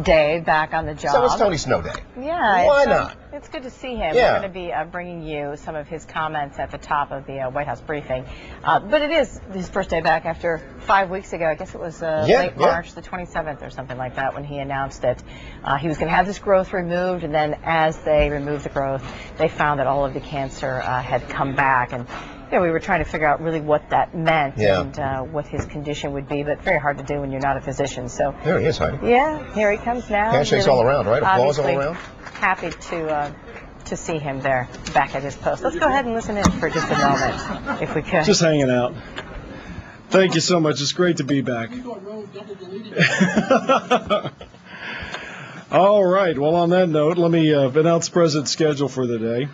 Day back on the job. So it's Tony Snow Day. Yeah. Why not? It's good to see him. Yeah. We're going to be bringing you some of his comments at the top of the White House briefing. But it is his first day back after 5 weeks ago. I guess it was late March, the 27th or something like that, when he announced that he was going to have this growth removed. And then as they removed the growth, they found that all of the cancer had come back. And we were trying to figure out really what that meant and what his condition would be, but very hard to do when you're not a physician. So there he is, Heidi. Yeah, here he comes now. Handshakes all around, right? Applause all around. Happy to see him there back at his post. Let's go ahead and listen in for just a moment, if we could. Just hanging out. Thank you so much. It's great to be back. All right. Well, on that note, let me announce the president's schedule for the day.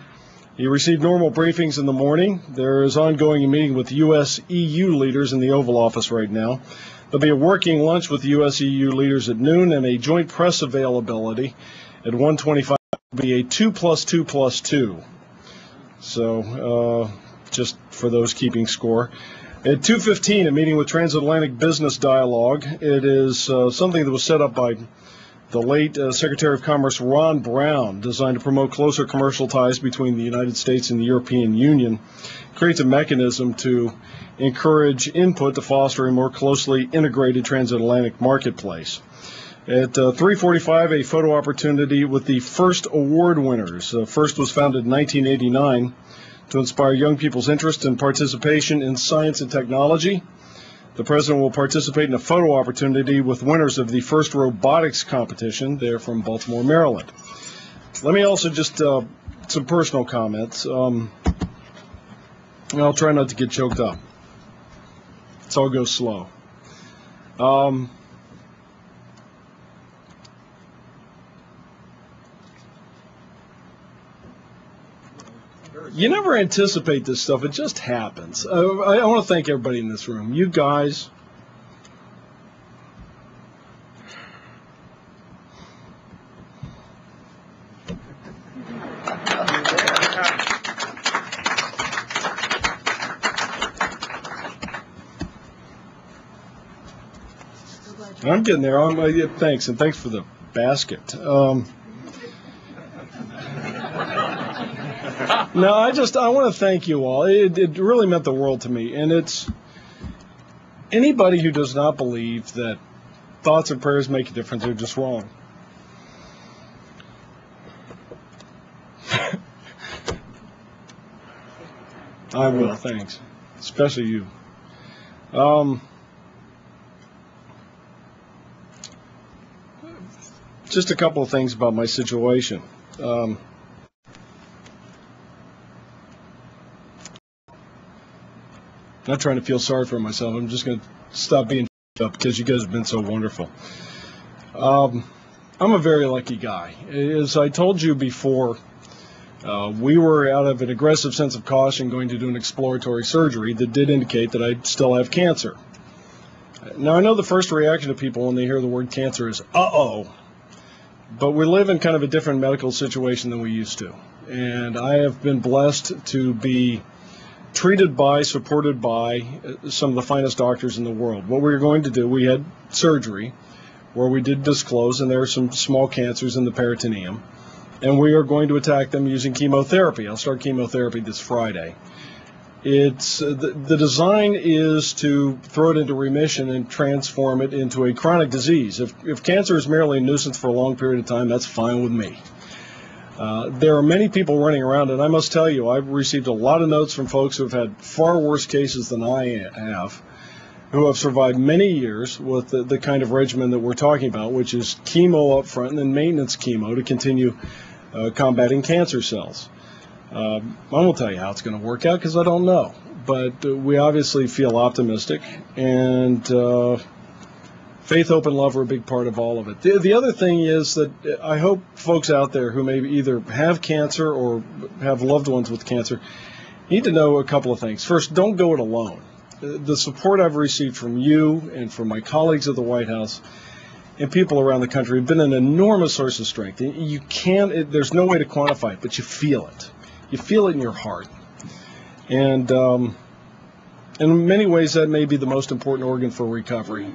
He received normal briefings in the morning. There is ongoing meeting with U.S.-EU leaders in the Oval Office right now. There'll be a working lunch with U.S.-EU leaders at noon and a joint press availability at 1:25. It'll be a 2+2+2. So just for those keeping score. At 2:15, a meeting with Transatlantic Business Dialogue. It is something that was set up by the late Secretary of Commerce Ron Brown, designed to promote closer commercial ties between the United States and the European Union, creates a mechanism to encourage input to foster a more closely integrated transatlantic marketplace. At 3:45, a photo opportunity with the FIRST Award winners. FIRST was founded in 1989 to inspire young people's interest and participation in science and technology. The president will participate in a photo opportunity with winners of the FIRST Robotics competition. They're from Baltimore, Maryland. Let me also just some personal comments. I'll try not to get choked up. Let's all go slow. You never anticipate this stuff. It just happens. I want to thank everybody in this room. You guys. I'm getting there. Thanks, and thanks for the basket. No, I want to thank you all. It really meant the world to me. And it's anybody who does not believe that thoughts and prayers make a difference, they're just wrong. I will, thanks. Especially you. Just a couple of things about my situation. Not trying to feel sorry for myself. I'm just going to stop being up because you guys have been so wonderful. I'm a very lucky guy. As I told you before, we were out of an aggressive sense of caution going to do an exploratory surgery that did indicate that I still have cancer. Now, I know the first reaction of people when they hear the word cancer is, uh-oh. But we live in kind of a different medical situation than we used to. And I have been blessed to be treated by, supported by some of the finest doctors in the world. What we were going to do, we had surgery where we did disclose, and there are some small cancers in the peritoneum, and we are going to attack them using chemotherapy. I'll start chemotherapy this Friday. It's the design is to throw it into remission and transform it into a chronic disease. If cancer is merely a nuisance for a long period of time, that's fine with me. There are many people running around, and I must tell you, I've received a lot of notes from folks who have had far worse cases than I have, who have survived many years with the kind of regimen that we're talking about, which is chemo up front and then maintenance chemo to continue combating cancer cells. I won't tell you how it's going to work out because I don't know, but we obviously feel optimistic, and faith, hope, and love are a big part of all of it. The other thing is that I hope folks out there who may either have cancer or have loved ones with cancer need to know a couple of things. First, don't go it alone. The support I've received from you and from my colleagues at the White House and people around the country have been an enormous source of strength. There's no way to quantify it, but you feel it. You feel it in your heart. And in many ways, that may be the most important organ for recovery.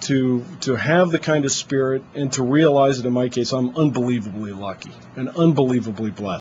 to have the kind of spirit and to realize that in my case I'm unbelievably lucky and unbelievably blessed.